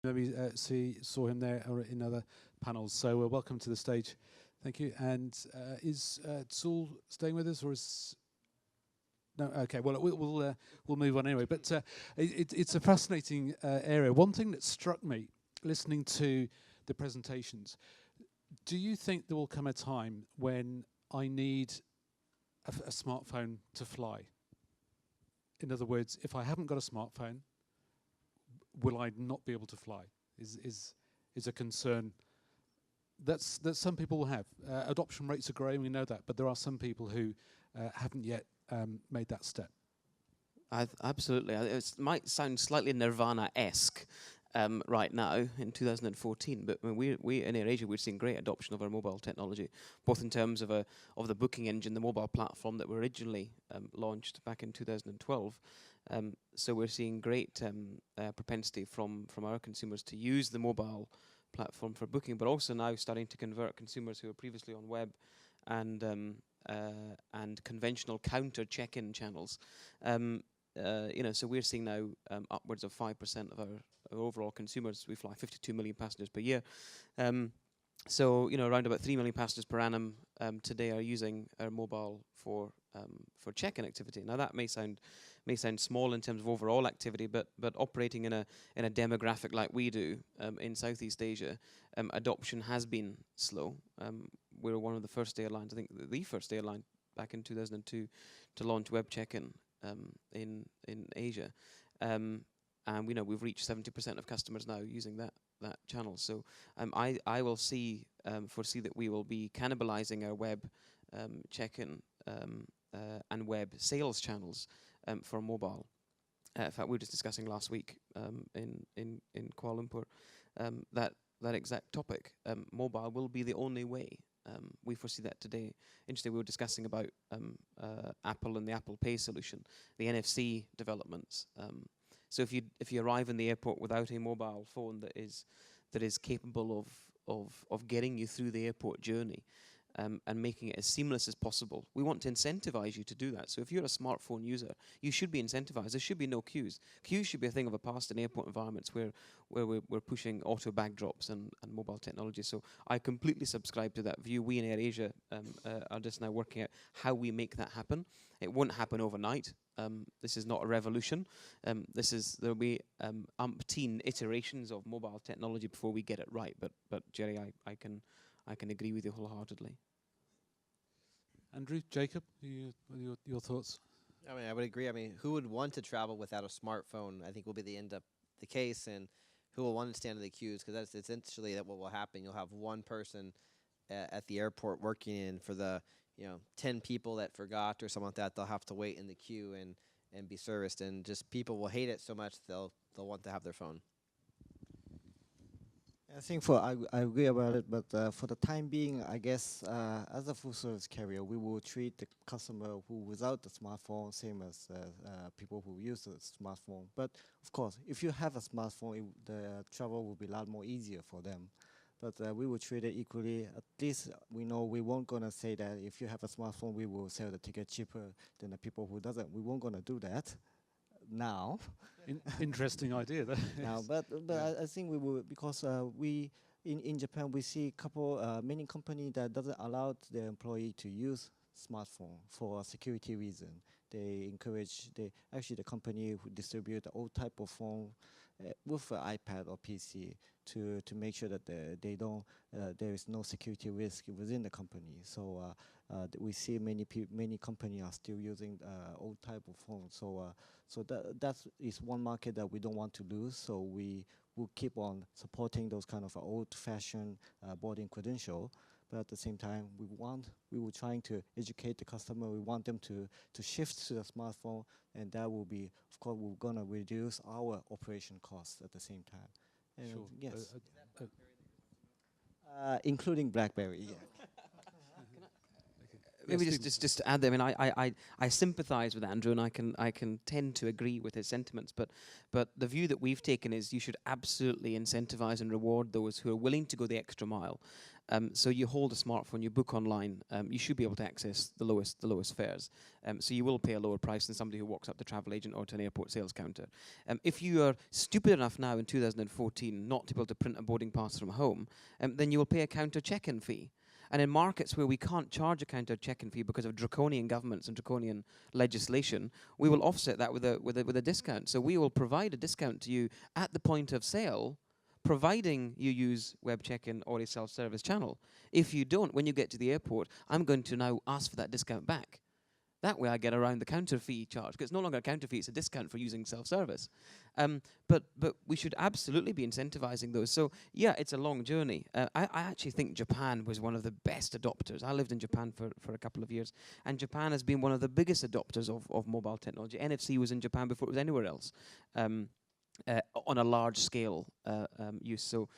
Maybe saw him there or in other panels. So welcome to the stage. Thank you. And is Saul staying with us, or is no? Okay. Well, we'll move on anyway. But it's a fascinating area. One thing that struck me listening to the presentations. Do you think there will come a time when I need a smartphone to fly? In other words, if I haven't got a smartphone, will I not be able to fly? Is a concern that some people will have. Adoption rates are growing, we know that, but there are some people who haven't yet made that step. Absolutely. It might sound slightly Nirvana-esque right now in 2014, but we in AirAsia we're seeing great adoption of our mobile technology, both in terms of the booking engine, the mobile platform that were originally launched back in 2012. So we're seeing great propensity from our consumers to use the mobile platform for booking, but also now starting to convert consumers who were previously on web and conventional counter check-in channels. So we're seeing now upwards of 5% of our overall consumers. We fly 52 million passengers per year. So around about 3 million passengers per annum today are using our mobile for check-in activity. Now that may sound small in terms of overall activity, but operating in a demographic like we do in Southeast Asia, adoption has been slow. We were one of the first airlines, I think the first airline back in 2002 to launch web check-in in Asia, and we've reached 70% of customers now using that channel. So I will foresee that we will be cannibalizing our web check-in and web sales channels for mobile. In fact, we were just discussing last week in Kuala Lumpur that exact topic. Mobile will be the only way. We foresee that today. Interestingly, we were discussing about Apple and the Apple Pay solution, the NFC developments. So if you arrive in the airport without a mobile phone that is capable of getting you through the airport journey and making it as seamless as possible, we want to incentivize you to do that. So if you're a smartphone user, you should be incentivized. There should be no queues. Queues should be a thing of the past in airport environments where we're pushing auto bag drops and mobile technology. So I completely subscribe to that view. We in AirAsia are just now working out how we make that happen. It won't happen overnight. This is not a revolution. There'll be umpteen iterations of mobile technology before we get it right. But Jerry, I can agree with you wholeheartedly. Andrew, Jacob, your thoughts? I mean, I would agree. I mean, who would want to travel without a smartphone? I think will be the case, and who will want to stand in the queues, because that's essentially what will happen. You'll have one person at the airport working in for the 10 people that forgot or something like that. They'll have to wait in the queue and be serviced, and just people will hate it so much they'll want to have their phone. I think I agree about it, but for the time being, I guess as a full service carrier, we will treat the customer who without the smartphone same as people who use the smartphone. But of course, if you have a smartphone, the travel will be a lot more easier for them. But we will treat it equally. At least we know we won't gonna say that if you have a smartphone, we will sell the ticket cheaper than the people who doesn't. We won't gonna do that now. Interesting idea there. Now, but I think we will, because we in Japan we see many companies that doesn't allow their employee to use smartphone for a security reason. They encourage the company who distribute all type of phone with an iPad or PC to make sure that there is no security risk within the company. So we see many companies are still using old type of phones. So that is one market that we don't want to lose. So we will keep on supporting those kind of old-fashioned boarding credential. But at the same time, we will trying to educate the customer. We want them to shift to the smartphone, and that will be, of course, we're gonna reduce our operation costs at the same time. And Sure. yes, including BlackBerry. Yeah. maybe Stephen. just to add there. I mean, I sympathise with Andrew, and I can tend to agree with his sentiments. But the view that we've taken is you should absolutely incentivise and reward those who are willing to go the extra mile. So you hold a smartphone, you book online, you should be able to access the lowest fares. So you will pay a lower price than somebody who walks up to a travel agent or to an airport sales counter. If you are stupid enough now in 2014 not to be able to print a boarding pass from home, then you will pay a counter check-in fee. And in markets where we can't charge a counter check-in fee because of draconian governments and draconian legislation, we will offset that with a discount. So we will provide a discount to you at the point of sale, providing you use web check-in or a self-service channel. If you don't, when you get to the airport, I'm going to now ask for that discount back. That way I get around the counter fee charge, because it's no longer a counter fee, it's a discount for using self-service. But we should absolutely be incentivizing those. So yeah, it's a long journey. I actually think Japan was one of the best adopters. I lived in Japan for a couple of years, and Japan has been one of the biggest adopters of mobile technology. NFC was in Japan before it was anywhere else. On a large scale use. So,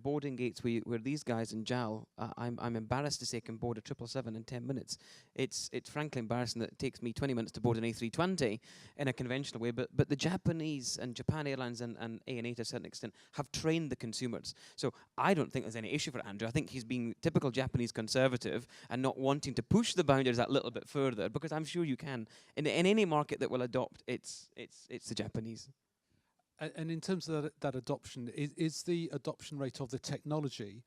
boarding gates where these guys in JAL, I'm embarrassed to say, can board a 777 in 10 minutes. It's frankly embarrassing that it takes me 20 minutes to board an A320 in a conventional way, but the Japanese and Japan Airlines and ANA to a certain extent have trained the consumers. So I don't think there's any issue for Andrew. I think he's being typical Japanese conservative and not wanting to push the boundaries that little bit further, because I'm sure you can. In any market that will adopt, it's the Japanese. And in terms of that adoption, is the adoption rate of the technology,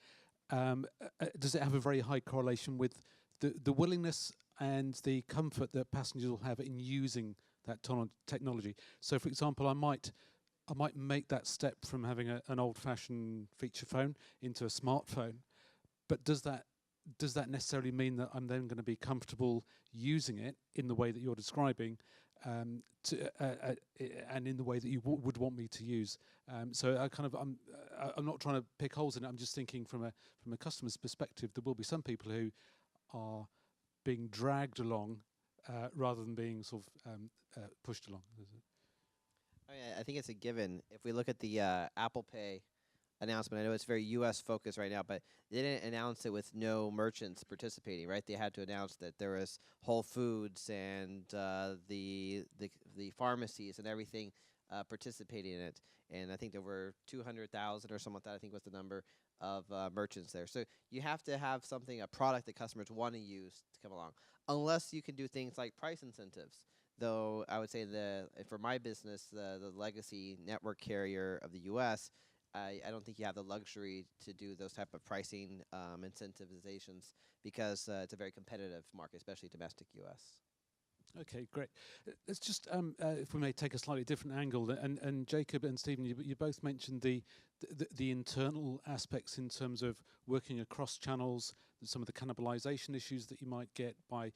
does it have a very high correlation with the willingness and the comfort that passengers will have in using that technology? So, for example, I might make that step from having an old-fashioned feature phone into a smartphone, but does that necessarily mean that I'm then going to be comfortable using it in the way that you're describing? And in the way that you would want me to use. So I'm not trying to pick holes in it. I'm just thinking from a customer's perspective, there will be some people who are being dragged along rather than being sort of pushed along. I think it's a given. If we look at the Apple Pay announcement, I know it's very U.S. focused right now, but they didn't announce it with no merchants participating, right? They had to announce that there was Whole Foods and the pharmacies and everything participating in it. And I think there were 200,000 or something like that, I think was the number of merchants there. So you have to have a product that customers want to use to come along, unless you can do things like price incentives. Though I would say for my business, the legacy network carrier of the U.S., I don't think you have the luxury to do those type of pricing incentivizations, because it's a very competitive market, especially domestic U.S. Okay, great. Let's just, if we may take a slightly different angle, and Jacob and Stephen, you both mentioned the internal aspects in terms of working across channels, some of the cannibalization issues that you might get by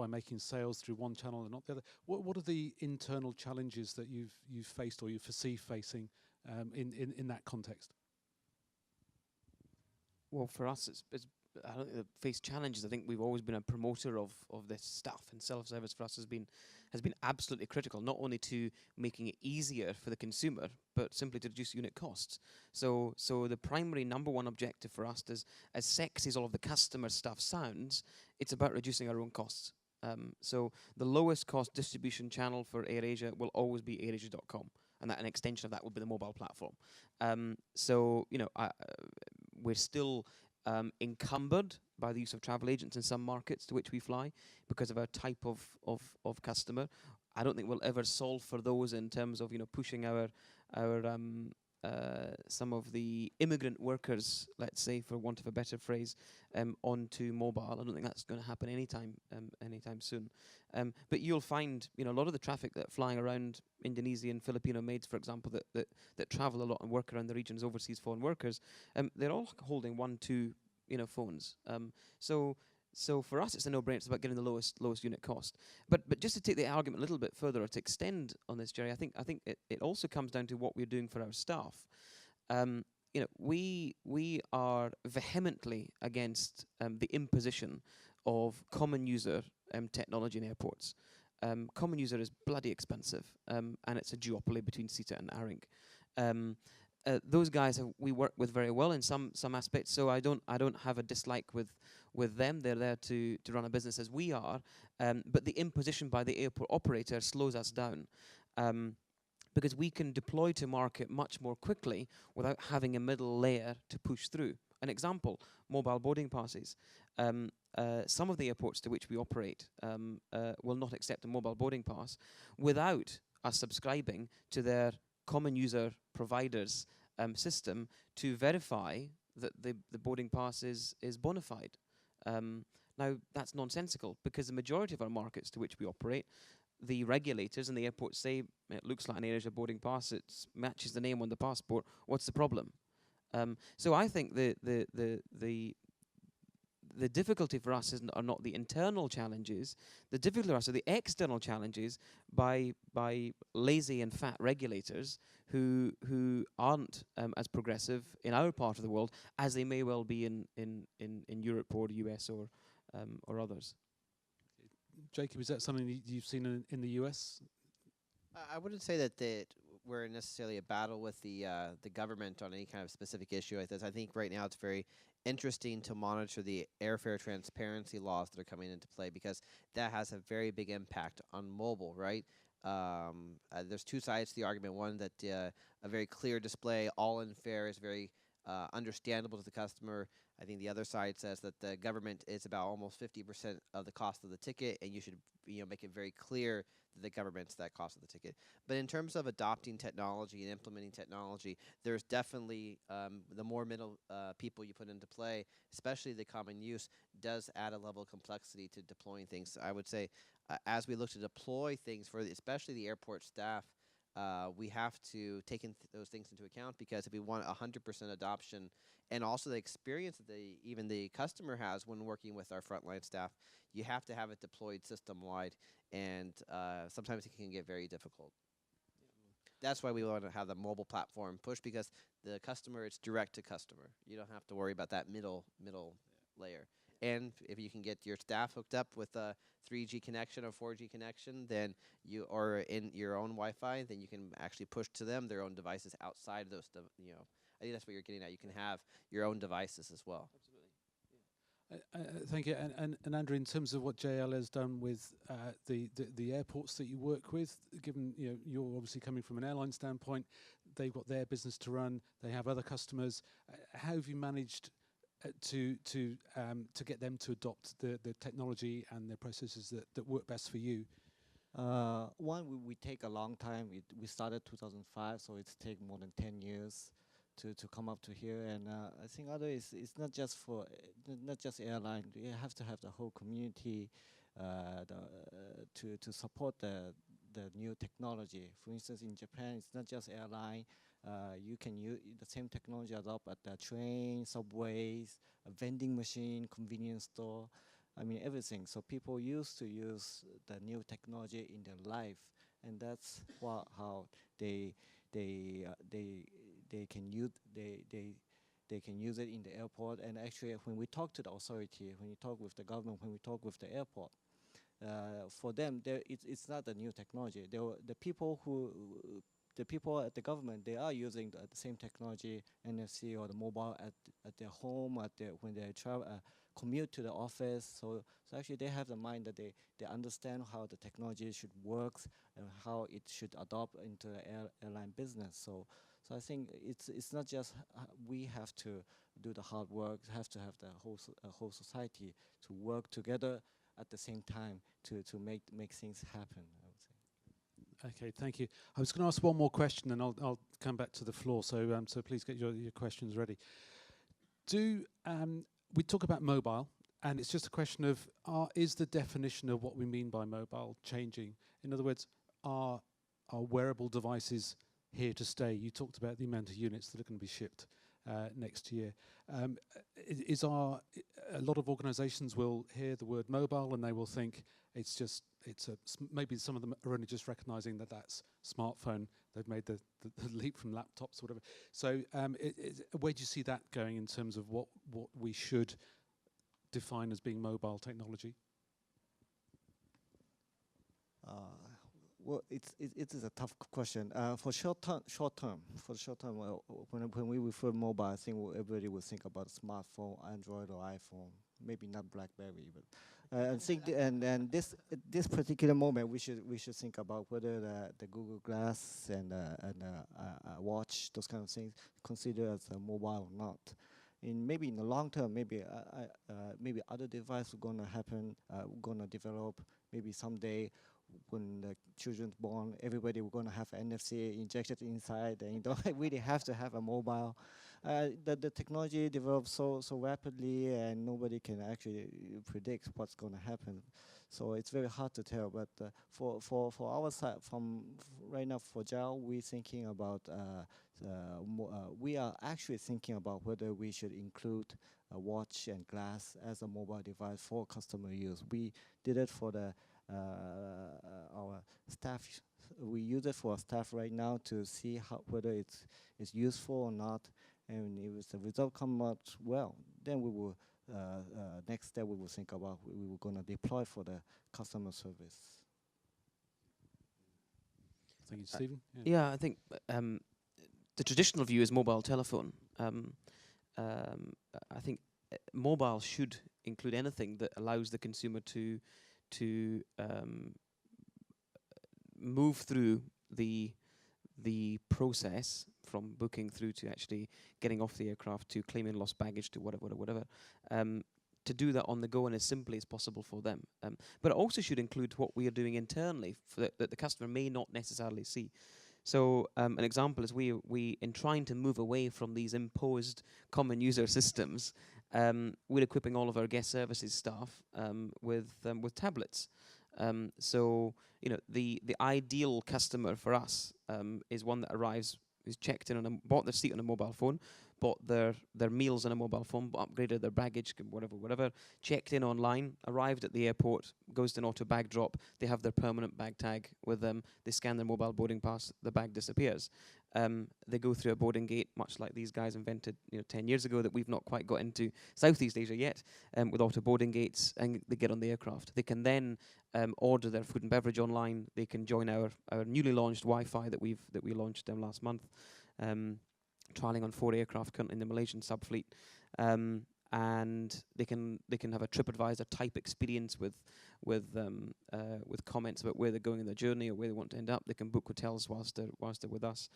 making sales through one channel and not the other. What are the internal challenges that you've faced or you foresee facing in that context? Well, for us, it's I don't think face challenges. I think we've always been a promoter of this stuff, and self-service for us has been absolutely critical, not only to making it easier for the consumer, but simply to reduce unit costs. So the primary number one objective for us is, as sexy as all of the customer stuff sounds, it's about reducing our own costs. So the lowest cost distribution channel for AirAsia will always be airasia.com. And that an extension of that would be the mobile platform. We're still encumbered by the use of travel agents in some markets to which we fly because of our type of customer. I don't think we'll ever solve for those in terms of pushing our some of the immigrant workers, let's say, for want of a better phrase, onto mobile. I don't think that's going to happen anytime soon. But you'll find, a lot of the traffic that flying around Indonesian, Filipino maids, for example, that travel a lot and work around the region as overseas foreign workers, they're all holding 1-2, phones. So for us, it's a no-brainer. It's about getting the lowest unit cost. But just to take the argument a little bit further, or to extend on this, Jerry, I think it also comes down to what we're doing for our staff. We are vehemently against the imposition of common user technology in airports. Common user is bloody expensive, and it's a duopoly between SITA and ARINC. those guys we work with very well in some aspects. So I don't have a dislike with them. They're there to run a business as we are. But the imposition by the airport operator slows us down. Because we can deploy to market much more quickly without having a middle layer to push through. An example, mobile boarding passes. Some of the airports to which we operate will not accept a mobile boarding pass without us subscribing to their common user providers system to verify that the boarding pass is bona fide. Now, that's nonsensical because the majority of our markets to which we operate, the regulators and the airports say, it looks like an AirAsia boarding pass, it matches the name on the passport, what's the problem? So I think the difficulty for us are not the internal challenges. The difficulty for us are the external challenges by lazy and fat regulators who aren't as progressive in our part of the world as they may well be in Europe or the US or others. Jacob, is that something you've seen in the US? I wouldn't say that we're necessarily a battle with the government on any kind of specific issue like this. I think right now it's very interesting to monitor the airfare transparency laws that are coming into play because that has a very big impact on mobile, right? There's two sides to the argument. One, that a very clear display, all-in fare is very understandable to the customer. I think the other side says that the government is about almost 50% of the cost of the ticket, and you should make it very clear that the government's that cost of the ticket. But in terms of adopting technology and implementing technology, there's definitely the more middle people you put into play, especially the common use, does add a level of complexity to deploying things. I would say as we look to deploy things for especially the airport staff, we have to take those things into account because if we want 100% adoption and also the experience that even the customer has when working with our frontline staff, you have to have it deployed system-wide, and sometimes it can get very difficult. That's why we want to have the mobile platform push because the customer, it's direct to customer. You don't have to worry about that middle layer. And if you can get your staff hooked up with a 3G connection or 4G connection, then or in your own Wi-Fi, then you can actually push to them their own devices outside of those. I think that's what you're getting at. You can have your own devices as well. Absolutely. Thank you. And Andrew, in terms of what JL has done with the airports that you work with, given you're obviously coming from an airline standpoint, they've got their business to run, they have other customers. How have you managed to get them to adopt the technology and the processes that work best for you? One, we take a long time. We started 2005, so it's take more than 10 years to come up to here. And I think other is it's not just airline. You have to have the whole community to support the new technology. For instance, in Japan, it's not just airline. You can use the same technology adopt at the train, subways, a vending machine, convenience store. I mean everything. So people used to use the new technology in their life, and that's how they can use it in the airport. And actually, when we talk to the authority, when we talk with the government, when we talk with the airport, for them, it's not a new technology. The people at the government, they are using the same technology, NFC or the mobile at their home, when they travel, commute to the office. So actually they have the mind that they understand how the technology should work and how it should adopt into the airline business. So I think it's not just we have to do the hard work, have to have the whole society to work together at the same time to make things happen, I would say. Okay, thank you. I was going to ask one more question, and I'll come back to the floor. So so please get your questions ready. We talk about mobile, and it's just a question of is the definition of what we mean by mobile changing? In other words, are wearable devices here to stay? You talked about the amount of units that are going to be shipped next year. A lot of organisations will hear the word mobile and they will think maybe some of them are only just recognising that that's smartphone. They've made the leap from laptops or whatever. So where do you see that going in terms of what we should define as being mobile technology? Well, it is a tough question. For short term, when we refer mobile, I think everybody will think about smartphone, Android or iPhone, maybe not BlackBerry, but I think and this particular moment we should think about whether the Google Glass and watch, those kind of things, considered as a mobile or not. Maybe in the long term, maybe other devices are gonna happen, gonna develop. Maybe someday, when the children's born, everybody will gonna have NFC injected inside, and you don't really have to have a mobile. The technology develops so rapidly, and nobody can actually predict what's gonna happen. So it's very hard to tell. But for our side, right now for JAL, we are actually thinking about whether we should include a watch and glass as a mobile device for customer use. We did it for our staff. We use it for our staff right now to see whether it's useful or not. And if the result come out well, then we will next step we will think about we were going to deploy for the customer service. Thank you, Stephen. Yeah, I think the traditional view is mobile telephone. I think mobile should include anything that allows the consumer to move through the process from booking through to actually getting off the aircraft to claiming lost baggage to whatever. To do that on the go and as simply as possible for them. But it also should include what we are doing internally that the customer may not necessarily see. So an example is we in trying to move away from these imposed common user systems, we're equipping all of our guest services staff with tablets. So the ideal customer for us is one that arrives, is checked in bought their seat on a mobile phone, bought their meals on a mobile phone, upgraded their baggage, whatever, checked in online, arrived at the airport, goes to an auto bag drop, they have their permanent bag tag with them, they scan their mobile boarding pass, the bag disappears. They go through a boarding gate, much like these guys invented 10 years ago that we've not quite got into Southeast Asia yet, with auto boarding gates, and they get on the aircraft. They can then order their food and beverage online. They can join our newly launched Wi-Fi that we launched last month. Trialing on 4 aircraft currently in the Malaysian subfleet, and they can have a TripAdvisor type experience with comments about where they're going in their journey or where they want to end up. They can book hotels whilst they're with us.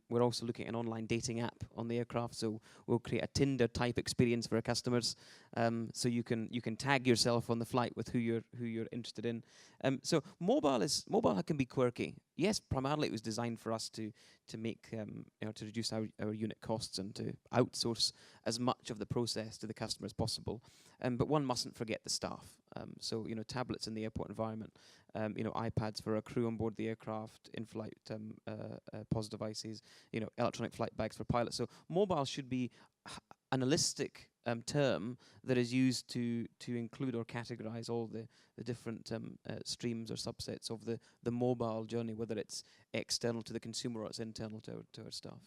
We're also looking at an online dating app on the aircraft, so we'll create a Tinder type experience for our customers. So you can tag yourself on the flight with who you're interested in. So mobile can be quirky. Yes, primarily it was designed for us to make to reduce our unit costs and to outsource as much of the process to the customer as possible. But one mustn't forget the staff. So tablets in the airport environment, iPads for our crew on board the aircraft, in-flight POS devices, electronic flight bags for pilots. So mobile should be an holistic term that is used to include or categorize all the different streams or subsets of the mobile journey, whether it's external to the consumer or it's internal to our staff.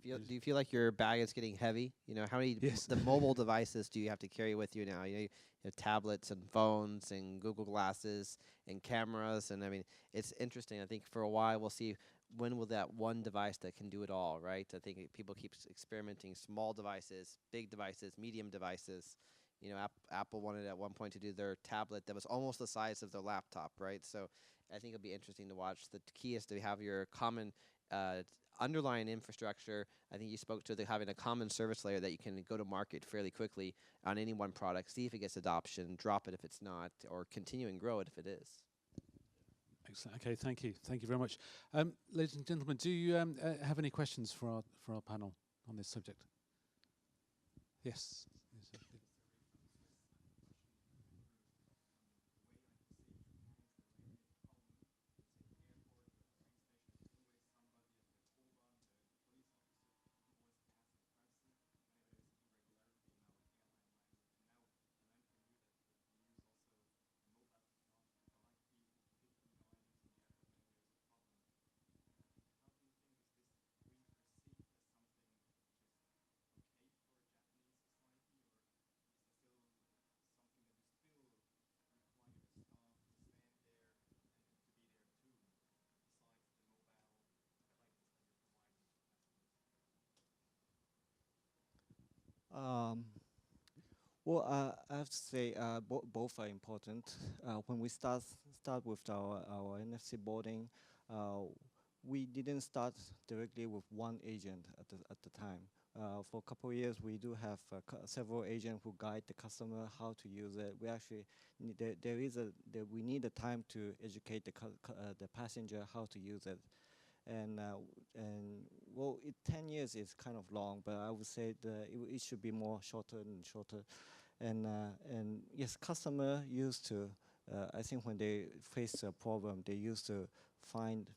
Do you feel like your bag is getting heavy? How many the mobile devices do you have to carry with you now? You have tablets and phones and Google Glasses and cameras, and I mean it's interesting. I think for a while we'll see when will that one device that can do it all, right? I think people keep experimenting small devices, big devices, medium devices. Apple wanted at one point to do their tablet that was almost the size of their laptop, right? So I think it'll be interesting to watch. The key is to have your common underlying infrastructure. I think you spoke to having a common service layer that you can go to market fairly quickly on any one product, see if it gets adoption, drop it if it's not, or continue and grow it if it is. Excellent. Okay, thank you. Thank you very much. Ladies and gentlemen, do you have any questions for our panel on this subject? Yes. Well, I have to say both are important. When we start with our NFC boarding, we didn't start directly with one agent at the time. For a couple of years, we do have several agents who guide the customer how to use it. We actually we need the time to educate the passenger how to use it. And well, 10 years is kind of long, but I would say it should be more shorter and shorter. And yes, customer used to, I think when they face a problem, they used to find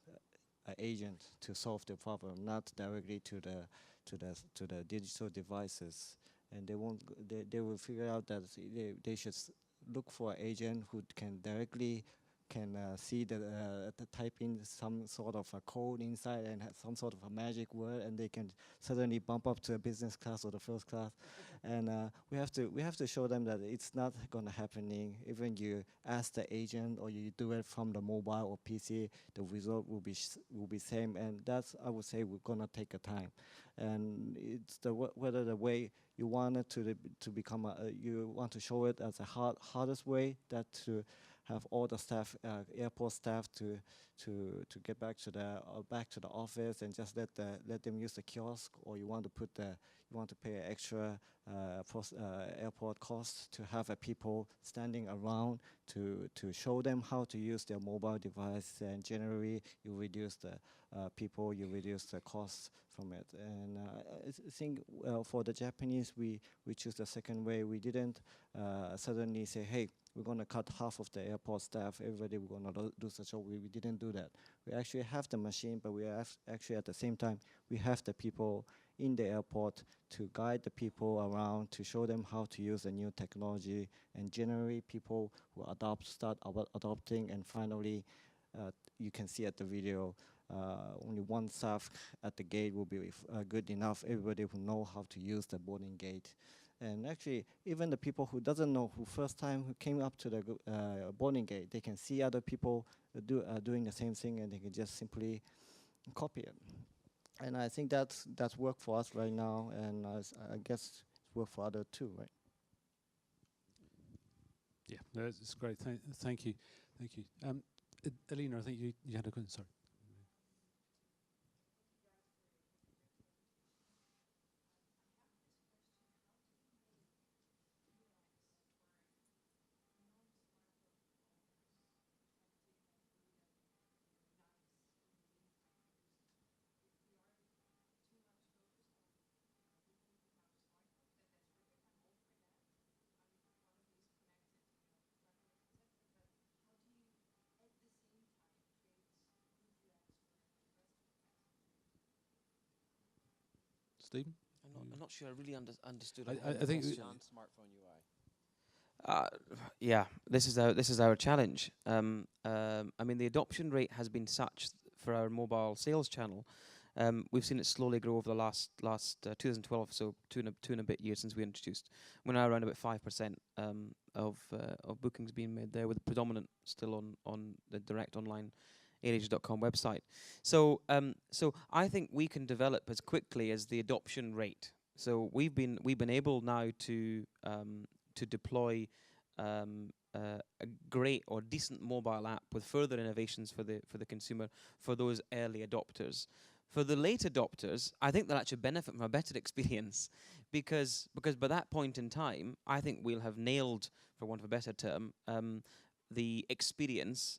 an agent to solve the problem, not directly to the digital devices. And they will figure out that they should look for an agent who can directly see the type in some sort of a code inside and have some sort of a magic word, and they can suddenly bump up to a business class or the first class. And we have to show them that it's not going to happening. Even you ask the agent or you do it from the mobile or PC, the result will be same. And that's, I would say, we're going to take a time. And it's whether the way you want it to become you want to show it as a hardest way, that to have all the staff, airport staff, to get back to the office and just let them use the kiosk, or you want to pay an extra airport cost to have people standing around to show them how to use their mobile device, and generally you reduce the you reduce the cost from it. And I think for the Japanese, we choose the second way. We didn't suddenly say, hey, we're going to cut half of the airport staff, everybody we're going to do such a we didn't do that. We actually have the machine, but we have actually at the same time, we have the people in the airport to guide the people around, to show them how to use the new technology, and generally people who start adopting, and finally you can see at the video, only one staff at the gate will be good enough. Everybody will know how to use the boarding gate. And actually, even the people who doesn't know, who first time who came up to the boarding gate, they can see other people doing the same thing, and they can just simply copy it. And I think that's worked for us right now, and I guess it's worked for others too, right? Yeah, no, it's great. Thank you. Alina, I think you had a question. Sorry. Stephen? I'm not sure I really understood. I think Non-smartphone UI. Yeah, this is our challenge. I mean, the adoption rate has been such for our mobile sales channel. We've seen it slowly grow over the last 2012, so two and a bit years since we introduced. We're now around about 5% of bookings being made there, with the predominant still on the direct online AirAsia.com website. So I think we can develop as quickly as the adoption rate. So we've been able now to deploy a great or decent mobile app with further innovations for the consumer, for those early adopters. For the late adopters, I think they'll actually benefit from a better experience, because by that point in time, I think we'll have nailed, for want of a better term, the experience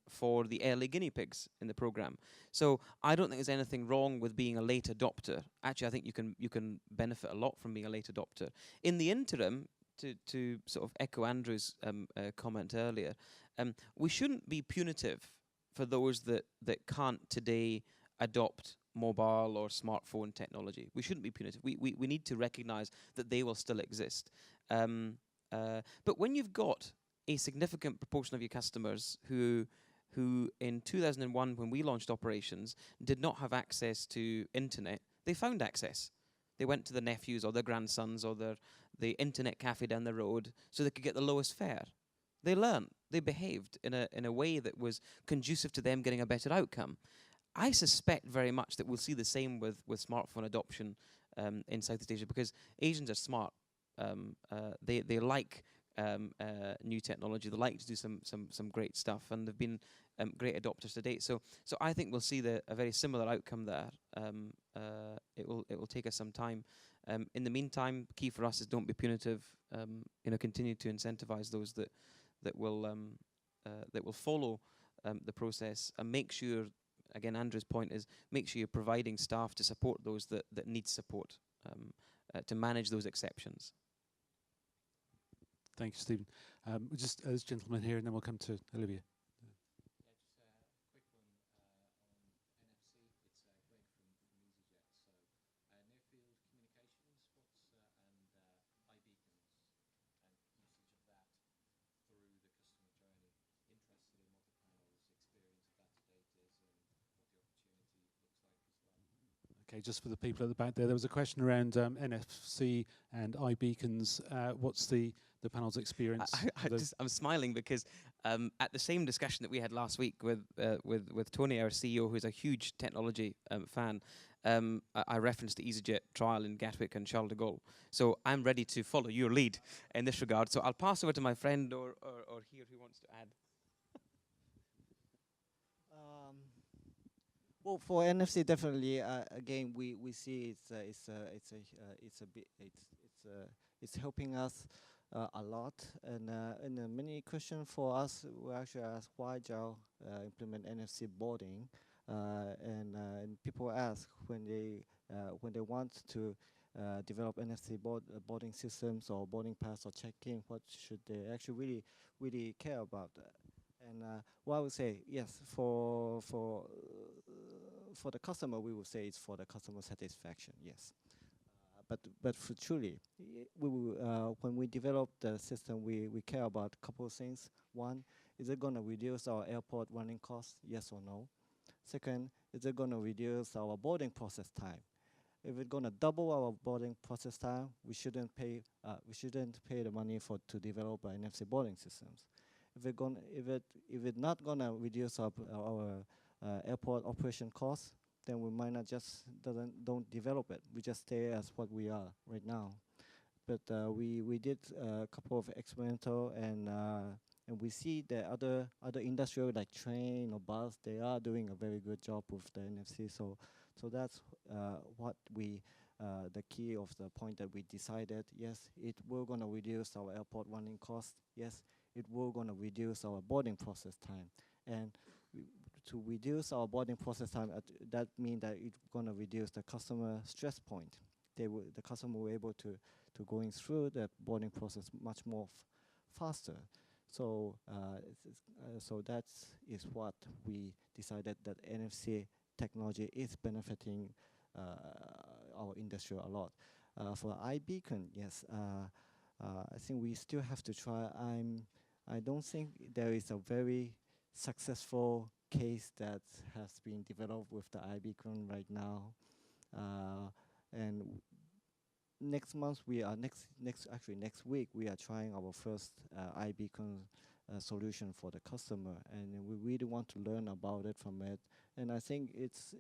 for the early guinea pigs in the program. So I don't think there's anything wrong with being a late adopter. Actually, I think you can benefit a lot from being a late adopter. In the interim, to sort of echo Andrew's comment earlier, we shouldn't be punitive for those that can't today adopt mobile or smartphone technology. We shouldn't be punitive. We need to recognize that they will still exist. But when you've got a significant proportion of your customers who in 2001, when we launched operations, did not have access to internet, they found access. They went to their nephews or their grandsons or the internet cafe down the road so they could get the lowest fare. They learned. They behaved in a way that was conducive to them getting a better outcome. I suspect very much that we'll see the same with smartphone adoption in Southeast Asia, because Asians are smart. they like new technology. They like to do some great stuff, and they've been great adopters to date. So I think we'll see a very similar outcome there. It will take us some time. In the meantime, key for us is don't be punitive. Continue to incentivize those that will follow the process, and make sure. Again, Andrew's point is make sure you're providing staff to support those that need support to manage those exceptions. Thank you, Stephen. Just this gentleman here, and then we'll come to Olivia. Okay, just for the people at the back there was a question around NFC and iBeacons. What's the panel's experience? I'm smiling because at the same discussion that we had last week with Tony, our CEO, who's a huge technology fan, I referenced the EasyJet trial in Gatwick and Charles de Gaulle. So I'm ready to follow your lead in this regard. So I'll pass over to my friend or here who wants to add. Well, for NFC, definitely. Again, we see it's helping us a lot. And many questions for us, we actually ask why JAL implement NFC boarding, and people ask when they want to develop NFC boarding systems or boarding pass or check-in, what should they actually really care about that? And what I would say, yes, for the customer, we would say it's for the customer satisfaction, yes. But for truly, when we develop the system, we care about a couple of things. One, is it going to reduce our airport running costs? Yes or no? Second, is it going to reduce our boarding process time? If it's going to double our boarding process time, we shouldn't pay the money to develop our NFC boarding systems. If it's not going to reduce our airport operation costs, then we might not don't develop it. We just stay as what we are right now. But we did a couple of experimental, and we see that other industrial like train or bus, they are doing a very good job with the NFC. So that's what the key of the point that we decided. Yes, it will gonna reduce our airport running costs. Yes, it will gonna reduce our boarding process time. And to reduce our boarding process time, that means that it's gonna reduce the customer stress point. The customer will be able to going through the boarding process much more faster. So so that is what we decided, that NFC technology is benefiting our industry a lot. For iBeacon, yes, I think we still have to try. I don't think there is a very successful case that has been developed with the iBeacon right now. And next week we are trying our first iBeacon solution for the customer, and we really want to learn about it from it. And I think it's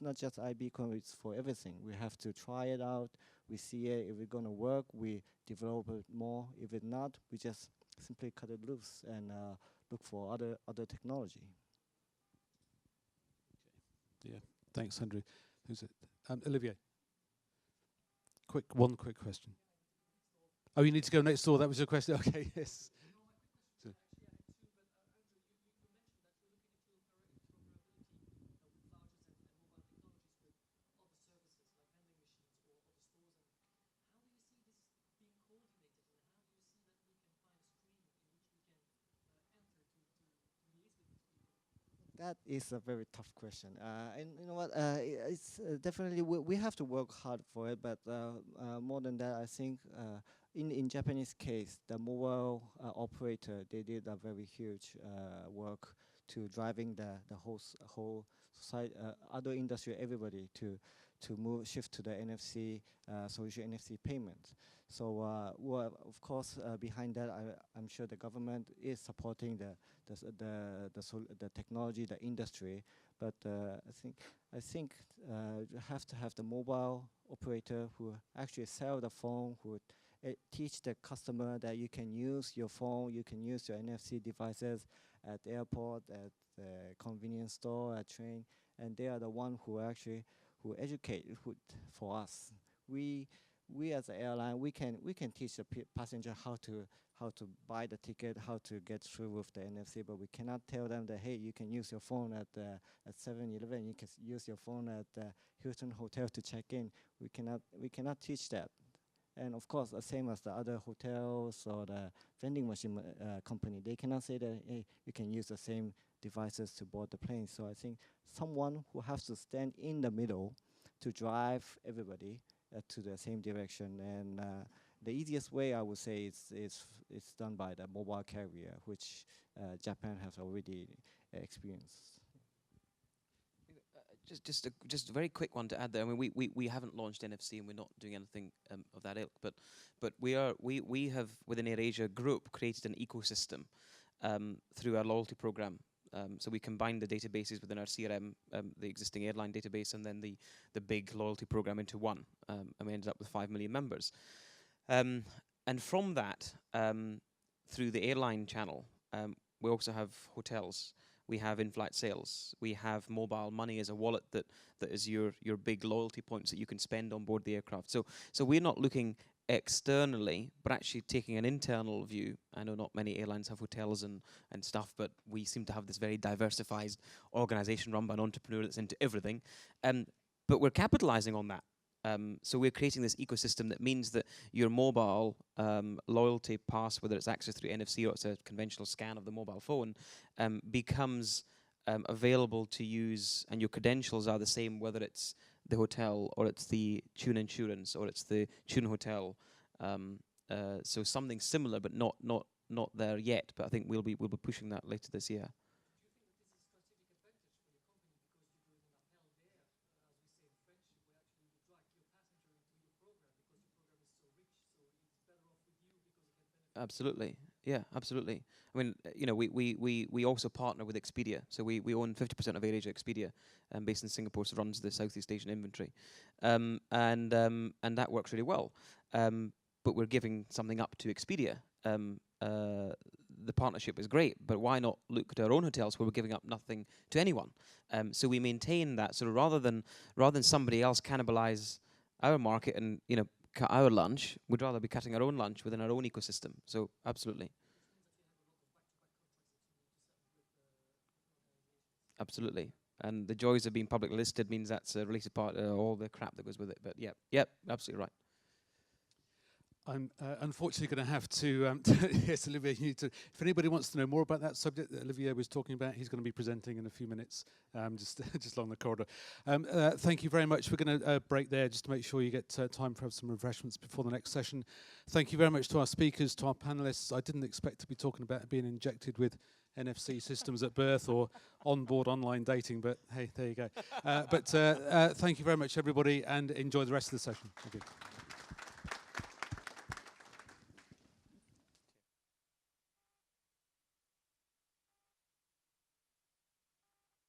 not just iBeacon, it's for everything. We have to try it out. We see it. If it's gonna work, we develop it more. If it's not, we just simply cut it loose and look for other technology. Yeah, thanks, Andrew. Who's it? Olivier. One quick question. Oh, you need to go next door. That was your question. Okay, yes. That is a very tough question. And you know what? It's definitely we have to work hard for it. But more than that, I think in Japanese case, the mobile operator, they did a very huge work to driving the whole society, other industry, everybody to shift to the NFC solution, NFC payment. So well, of course, behind that, I'm sure the government is supporting the technology, the industry. But I think you have to have the mobile operator who actually sell the phone, who teach the customer that you can use your phone, you can use your NFC devices at the airport, at the convenience store, at train, and they are the one who actually who educate for us. We as an airline, we can teach the passenger how to buy the ticket, how to get through with the NFC, but we cannot tell them that, hey, you can use your phone at 7-Eleven, you can use your phone at Hilton Hotel to check in. We cannot teach that. And of course, the same as the other hotels or the vending machine company, they cannot say that, hey, you can use the same devices to board the plane. So I think someone who has to stand in the middle to drive everybody to the same direction. And the easiest way, I would say, it's done by the mobile carrier, which Japan has already experienced. Just a very quick one to add there. I mean, we haven't launched NFC and we're not doing anything of that ilk, but we have within AirAsia Group created an ecosystem through our loyalty program. So we combined the databases within our CRM, the existing airline database, and then the big loyalty program into one, and we ended up with 5 million members. And from that, through the airline channel, we also have hotels. We have in-flight sales. We have mobile money as a wallet that is your big loyalty points that you can spend on board the aircraft. So we're not looking externally, but actually taking an internal view. I know not many airlines have hotels and stuff, but we seem to have this very diversified organization run by an entrepreneur that's into everything. But we're capitalizing on that. So we're creating this ecosystem that means that your mobile loyalty pass, whether it's access through NFC or it's a conventional scan of the mobile phone, becomes available to use, and your credentials are the same whether it's the hotel or it's the Tune Insurance or it's the Tune Hotel. So something similar, but not there yet. But I think we'll be pushing that later this year. Absolutely, yeah, absolutely. I mean, you know, we also partner with Expedia, so we own 50% of AirAsia Expedia, based in Singapore, so runs the Southeast Asian inventory, and that works really well. But we're giving something up to Expedia. The partnership is great, but why not look at our own hotels where we're giving up nothing to anyone? So we maintain that sort of rather than somebody else cannibalize our market and cut our lunch, we'd rather be cutting our own lunch within our own ecosystem. So absolutely. Absolutely. And the joys of being publicly listed means that's a related part of all the crap that goes with it. But yep, absolutely right. I'm unfortunately going to have to, yes, Olivier, if anybody wants to know more about that subject that Olivier was talking about, he's going to be presenting in a few minutes, just along the corridor. Thank you very much. We're going to break there just to make sure you get time for some refreshments before the next session. Thank you very much to our speakers, to our panelists. I didn't expect to be talking about being injected with NFC systems at birth or onboard online dating, but hey, there you go. But thank you very much, everybody, and enjoy the rest of the session. Thank you.